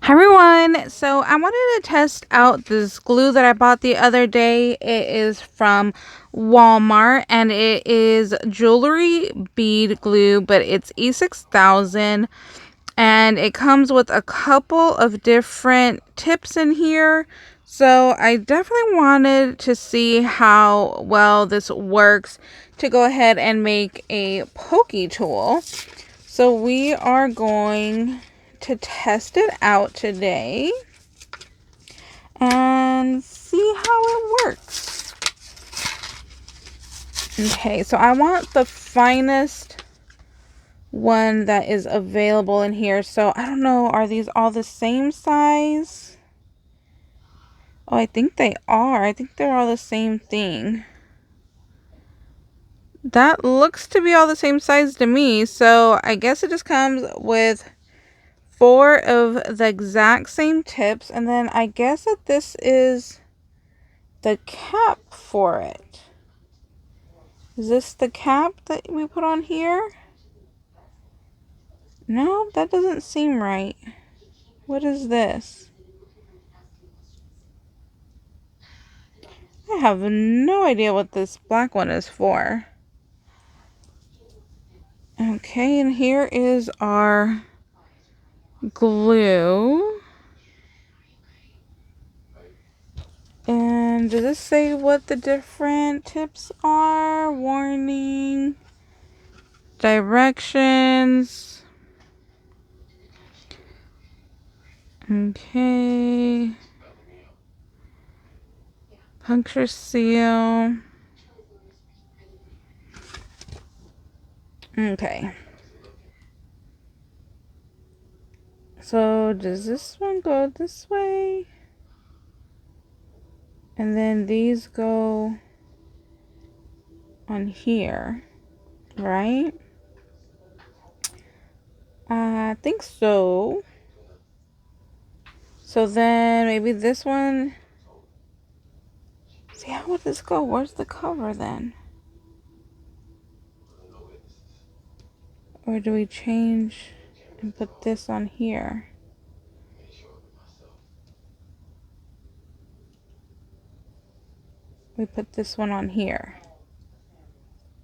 Hi everyone, so I wanted to test out this glue that I bought the other day. It is from Walmart and it is jewelry bead glue, but it's E6000 and it comes with a couple of different tips in here. So I definitely wanted to see how well this works to go ahead and make a Pokie tool. So we are going to test it out today and see how it works. Okay, so I want the finest one that is available in here. So I don't know, are these all the same size? Oh, I think they are. I think they're all the same thing. That looks to be all the same size to me. So I guess it just comes with 4 of the exact same tips, and then I guess that this is the cap for it. Is this the cap that we put on here? No, that doesn't seem right. What is this? I have no idea what this black one is for. Okay, and here is our glue. And does this say what the different tips are? Warning, directions. Okay. Puncture seal. Okay. So does this one go this way? And then these go on here, right? I think so. So then maybe this one. See, how would this go? Where's the cover then? Or do we change and put this on here? We put this one on here.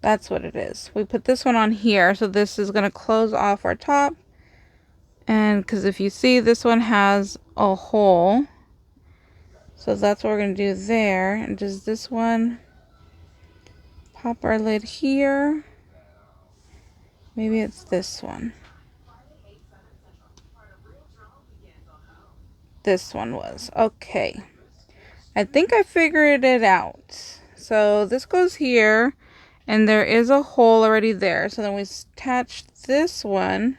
That's what it is. We put this one on here. So this is going to close off our top. And because if you see, this one has a hole. So that's what we're going to do there. And does this one pop our lid here? Maybe it's this one. This one was. Okay. I think I figured it out. So this goes here. And there is a hole already there. So then we attach this one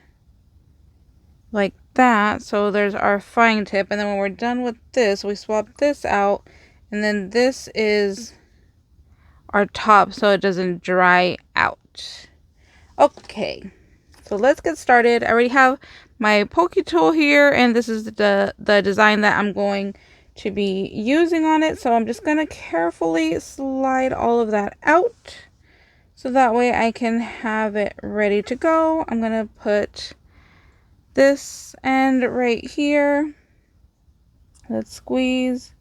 like that. So there's our fine tip. And then when we're done with this, we swap this out. And then this is our top so it doesn't dry out. Okay, so let's get started. I already have my Pokie tool here, and this is the design that I'm going to be using on it. So I'm just going to carefully slide all of that out so that way I can have it ready to go. I'm going to put this end right here. Let's squeeze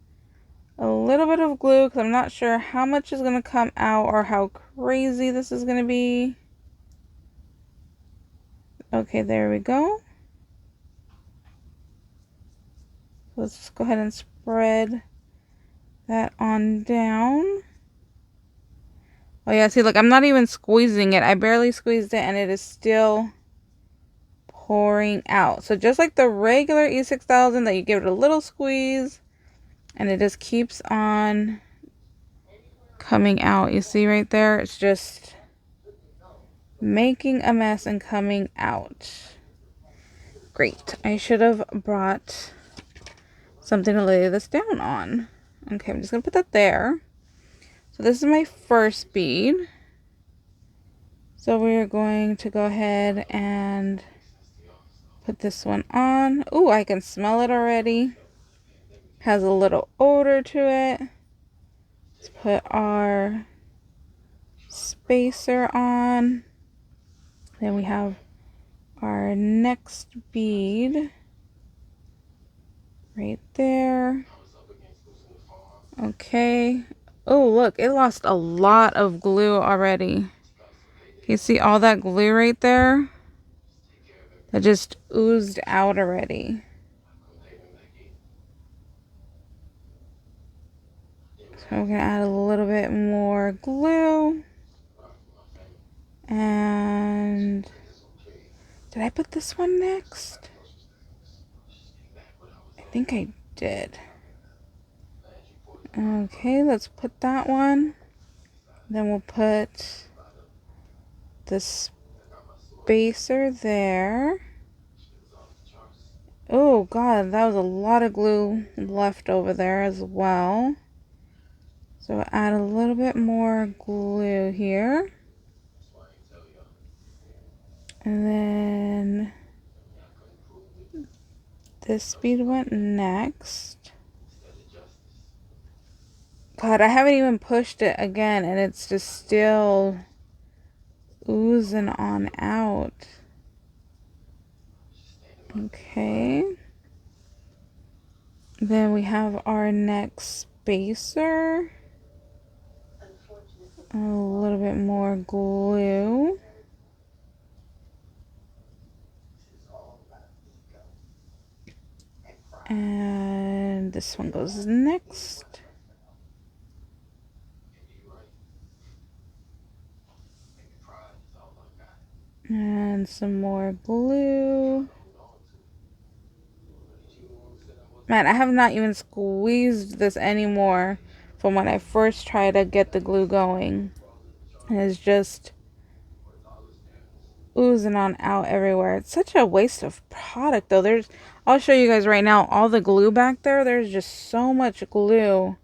a little bit of glue because I'm not sure how much is going to come out or how crazy this is going to be. Okay, there we go. Let's just go ahead and spread that on down. Oh yeah, see, look, I'm not even squeezing it. I barely squeezed it and it is still pouring out. So just like the regular E6000 that you give it a little squeeze and it just keeps on coming out. You see right there? It's just making a mess and coming out. Great. I should have brought something to lay this down on. Okay, I'm just going to put that there. So this is my first bead. So we're going to go ahead and put this one on. Ooh, I can smell it already. Has a little odor to it. Let's put our spacer on. Then we have our next bead. right there. Okay. Oh, look, it lost a lot of glue already. You see all that glue right there? That just oozed out already. So we're gonna add a little bit more glue. And did I put this one next? I think I did. Okay, let's put that one. Then we'll put the spacer there. Oh god, that was a lot of glue left over there as well. So we'll add a little bit more glue here. And then this bead went next. God, I haven't even pushed it again and it's just still oozing on out. Okay. Then we have our next spacer. A little bit more glue. And this one goes next. And some more glue. Man, I have not even squeezed this anymore from when I first tried to get the glue going. And it's just oozing on out everywhere. It's such a waste of product though. I'll show you guys right now all the glue back there. There's just so much glue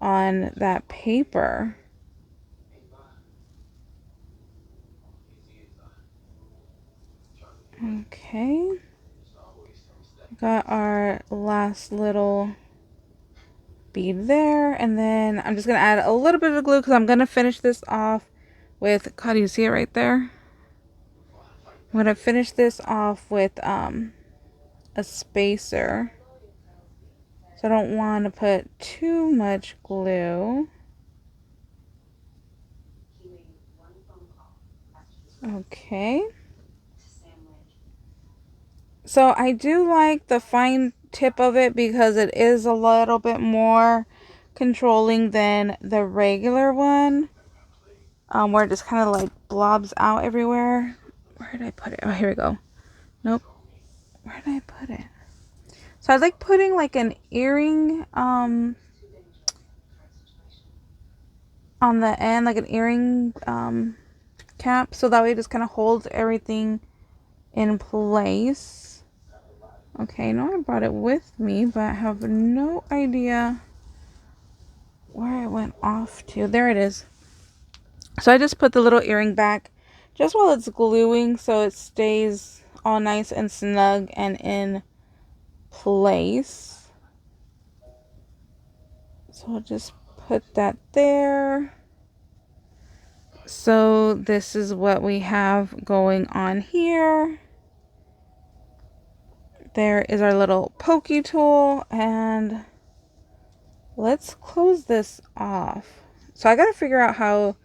on that paper. Okay. Got our last little bead there, and then I'm just gonna add a little bit of glue because I'm gonna finish this off with, God, do you see it right there? I'm gonna finish this off with a spacer. So I don't want to put too much glue. Okay. So I do like the fine tip of it because it is a little bit more controlling than the regular one. Where it just kind of like blobs out everywhere. Where did I put it? Oh, here we go. Nope. Where did I put it? So I like putting like an earring on the end, like an earring cap, so that way it just kind of holds everything in place. Okay, now I brought it with me, but I have no idea where it went off to. There it is. So I just put the little earring back just while it's gluing so it stays all nice and snug and in place. So I'll just put that there. So this is what we have going on here. There is our little Pokie tool, and let's close this off. So I gotta figure out how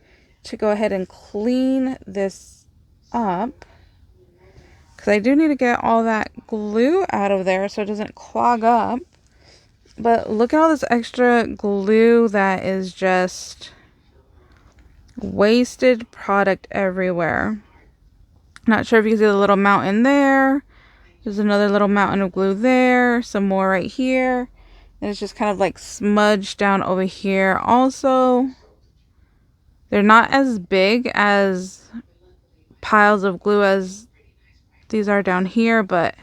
to go ahead and clean this up, because I do need to get all that glue out of there so it doesn't clog up. But look at all this extra glue that is just wasted product everywhere. Not sure if you can see the little mountain there. There's another little mountain of glue there. Some more right here. And it's just kind of like smudged down over here also. They're not as big as piles of glue as these are down here, but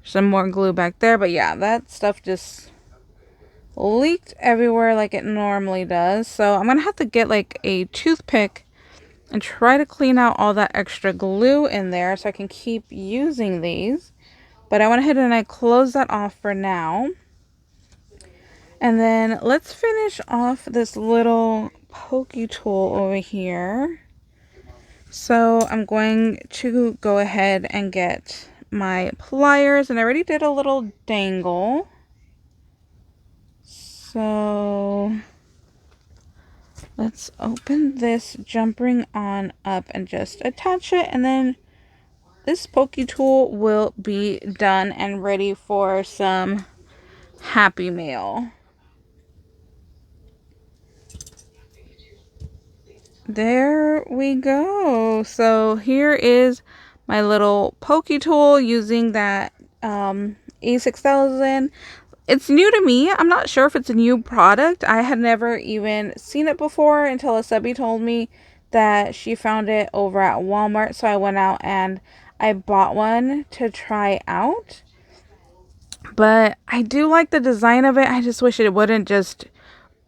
some more glue back there. But yeah, that stuff just leaked everywhere like it normally does. So I'm gonna have to get like a toothpick and try to clean out all that extra glue in there so I can keep using these. But I went ahead and I closed that off for now. And then let's finish off this little Pokie tool over here. So I'm going to go ahead and get my pliers, and I already did a little dangle. So let's open this jump ring on up and just attach it, and then this Pokie tool will be done and ready for some happy mail. There we go. So here is my little Pokie tool using that E6000. It's new to me. I'm not sure if it's a new product. I had never even seen it before until a subby told me that she found it over at Walmart. So I went out and I bought one to try out. But I do like the design of it. I just wish it wouldn't just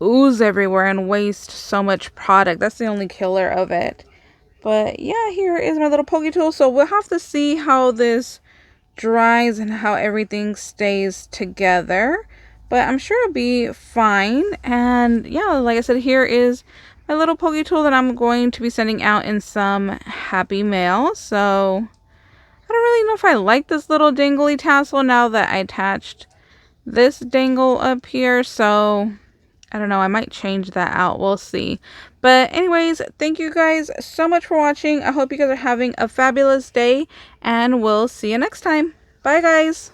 ooze everywhere and waste so much product. That's the only killer of it. But yeah, here is my little Pokie tool. So we'll have to see how this dries and how everything stays together, but I'm sure it'll be fine. And yeah, like I said, here is my little Pokie tool that I'm going to be sending out in some happy mail. So I don't really know if I like this little dangly tassel now that I attached this dangle up here, so I don't know, I might change that out. We'll see. But anyways, thank you guys so much for watching. I hope you guys are having a fabulous day, and we'll see you next time. Bye, guys.